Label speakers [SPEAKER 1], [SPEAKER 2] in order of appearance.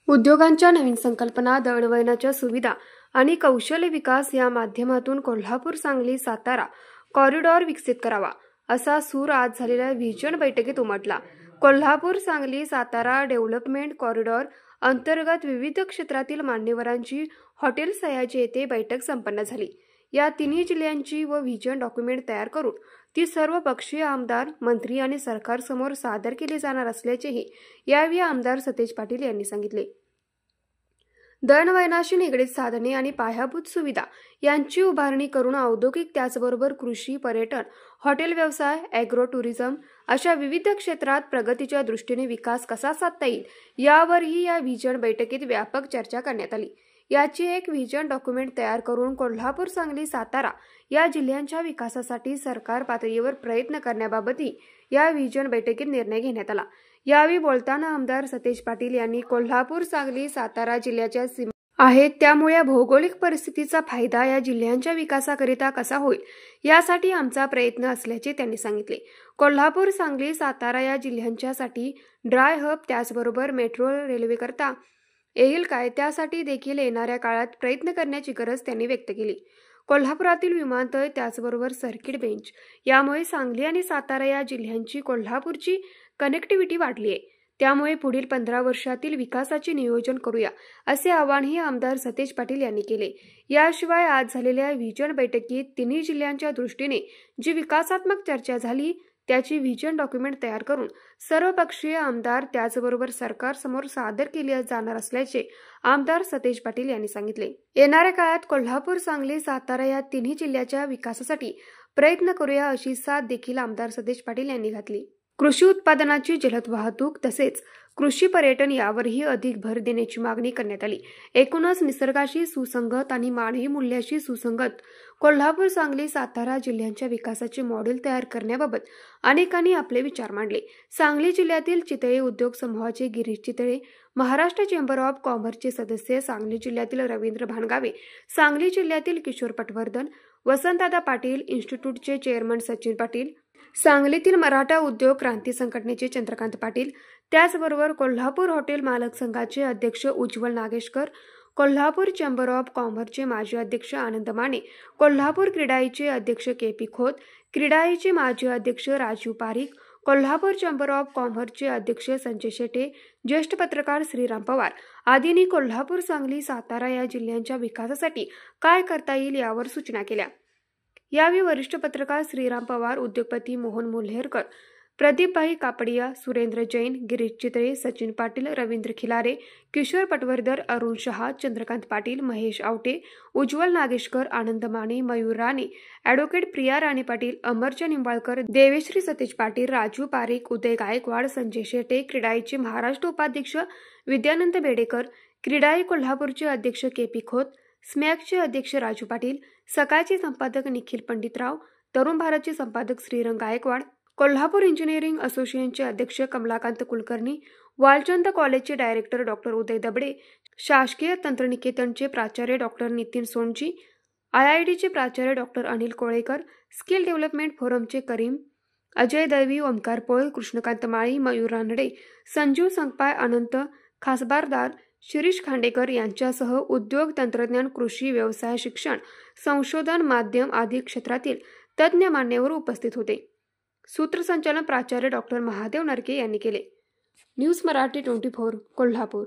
[SPEAKER 1] उद्योगांच्या नवीन संकल्पना, दळणवळणाच्या सुविधा आणि कौशल्य विकास या माध्यमातून कोल्हापूर सांगली सातारा कॉरिडॉर विकसित करावा, असा सूर आज झालेल्या व्हिजन बैठकीत उमटला. कोल्हापूर सांगली सातारा डेव्हलपमेंट कॉरिडॉर अंतर्गत विविध क्षेत्रातील मान्यवरांची हॉटेल सयाजी येथे बैठक संपन्न झाली. या तिन्ही जिल्ह्यांची व व्हिजन डॉक्युमेंट तयार करून ती सर्व पक्षीय आमदार, मंत्री आणि सरकारसमोर सादर केली जाणार असल्याचेही यावेळी आमदार सतेज पाटील यांनी सांगितले. दळणवळणाशी निगडीत साधने आणि पायाभूत सुविधा यांची उभारणी करून औद्योगिक त्याचबरोबर कृषी, पर्यटन, हॉटेल व्यवसाय, ॲग्रो टुरिझम अशा विविध क्षेत्रात प्रगतीच्या दृष्टीने विकास कसा साधता येईल यावरही या व्हिजन बैठकीत व्यापक चर्चा करण्यात आली. याची एक व्हिजन डॉक्युमेंट तयार करून कोल्हापूर, सांगली, सातारा या जिल्ह्यांच्या विकासासाठी सरकार पातळीवर प्रयत्न करण्याबाबतही या व्हिजन बैठकीत निर्णय घेण्यात आला. यावेळी बोलताना आमदार सतेज पाटील यांनी कोल्हापूर, सांगली, सातारा जिल्ह्याच्या सीमा आहेत, त्यामुळे या भौगोलिक परिस्थितीचा फायदा या जिल्ह्यांच्या विकासाकरिता कसा होईल यासाठी आमचा प्रयत्न असल्याचे त्यांनी सांगितले. कोल्हापूर, सांगली, सातारा या जिल्ह्यांच्यासाठी ड्राय हब त्याचबरोबर मेट्रो रेल्वे करता येईल काय त्यासाठी देखील येणाऱ्या काळात प्रयत्न करण्याची गरज त्यांनी व्यक्त केली. कोल्हापुरातील विमानतळ त्याचबरोबर सर्किट बेंच यामुळे सांगली आणि सातारा या जिल्ह्यांची कोल्हापूरची कनेक्टिव्हिटी वाढली आहे. त्यामुळे पुढील 15 वर्षातील विकासाचे नियोजन करूया, असे आवाहनही आमदार सतेज पाटील यांनी केले. याशिवाय आज झालेल्या व्हिजन बैठकीत तिन्ही जिल्ह्यांच्या दृष्टीने जी विकासात्मक चर्चा झाली त्याची व्हिजन डॉक्युमेंट तयार करून सर्वपक्षीय आमदार त्याचबरोबर सरकारसमोर सादर केली जाणार असल्याचे आमदार सतेज पाटील यांनी सांगितले. येणाऱ्या काळात कोल्हापूर, सांगली, सातारा या तिन्ही जिल्ह्याच्या विकासासाठी प्रयत्न करूया अशी साथ देखील आमदार सतेज पाटील यांनी घातली. कृषी उत्पादनाची जलद वाहतूक तसेच कृषी पर्यटन यावरही अधिक भर देण्याची मागणी करण्यात आली. एकूणच निसर्गाशी सुसंगत आणि मानवी मूल्याशी सुसंगत कोल्हापूर, सांगली, सातारा जिल्ह्यांच्या विकासाचे मॉडेल तयार करण्याबाबत अनेकांनी आपले विचार मांडले. सांगली जिल्ह्यातील चितळे उद्योग समूहाचे गिरीश चितळे, महाराष्ट्र चेंबर ऑफ कॉमर्सचे सदस्य, सांगली जिल्ह्यातील रवींद्र भानगावे, सांगली जिल्ह्यातील किशोर पटवर्धन, वसंतदादा पाटील इन्स्टिट्यूटचे चेअरमन सचिन पाटील, सांगलीतील मराठा उद्योग क्रांती संघटनेचे चंद्रकांत पाटील, त्याचबरोबर कोल्हापूर हॉटेल मालक संघाचे अध्यक्ष उज्ज्वल नागेशकर, कोल्हापूर चेंबर ऑफ कॉमर्सचे माजी अध्यक्ष आनंद माने, कोल्हापूर क्रीडाईचे अध्यक्ष के.पी. खोत, क्रीडाईचे माजी अध्यक्ष राजीव पारिक, कोल्हापूर चेंबर ऑफ कॉमर्सचे अध्यक्ष संजय शेटे, ज्येष्ठ पत्रकार श्रीराम पवार आदींनी कोल्हापूर, सांगली, सातारा या जिल्ह्यांच्या विकासासाठी काय करता येईल यावर सूचना केल्या. यावेळी वरिष्ठ पत्रकार श्रीराम पवार, उद्योगपती मोहन मुल्हेरकर, प्रदीपभाई कापडिया, सुरेंद्र जैन, गिरीश चितळे, सचिन पाटील, रवींद्र खिलारे, किशोर पटवर्धन, अरुण शहा, चंद्रकांत पाटील, महेश आवटे, उज्ज्वल नागेशकर, आनंद माने, मयूर राणे, ॲडव्होकेट प्रिया राणे पाटील, अमरच्या निंबाळकर, देवेश्री सतेज पाटील, राजू पारिक, उदय गायकवाड, संजय शेटे, क्रीडाईचे महाराष्ट्र उपाध्यक्ष विद्यानंद बेडेकर, क्रीडाई कोल्हापूरचे अध्यक्ष के.पी. खोत, स्मॅकचे अध्यक्ष राजू पाटील, सकाळचे संपादक निखिल पंडितराव, तरुण भारतचे संपादक श्रीरंग गायकवाड, कोल्हापूर इंजिनिअरिंग असोसिएशनचे अध्यक्ष कमलाकांत कुलकर्णी, वालचंद कॉलेजचे डायरेक्टर डॉक्टर उदय दबडे, शासकीय तंत्रनिकेतनचे प्राचार्य डॉक्टर नितीन सोनजी, IITचे प्राचार्य doctor Anil Kolekar, skill development फोरमचे करीम, अजय दैवी, ओमकार पोळ, कृष्णकांत माळी, मयूर रानडे, संजीव संकपाळ, अनंत खासबारदार, शिरीष खांडेकर यांच्यासह उद्योग, तंत्रज्ञान, कृषी, व्यवसाय, शिक्षण, संशोधन, माध्यम आदी क्षेत्रातील तज्ज्ञ मान्यवर उपस्थित होते. सूत्रसंचालन प्राचार्य डॉक्टर महादेव नरके यांनी केले. न्यूज मराठी 24 कोल्हापूर.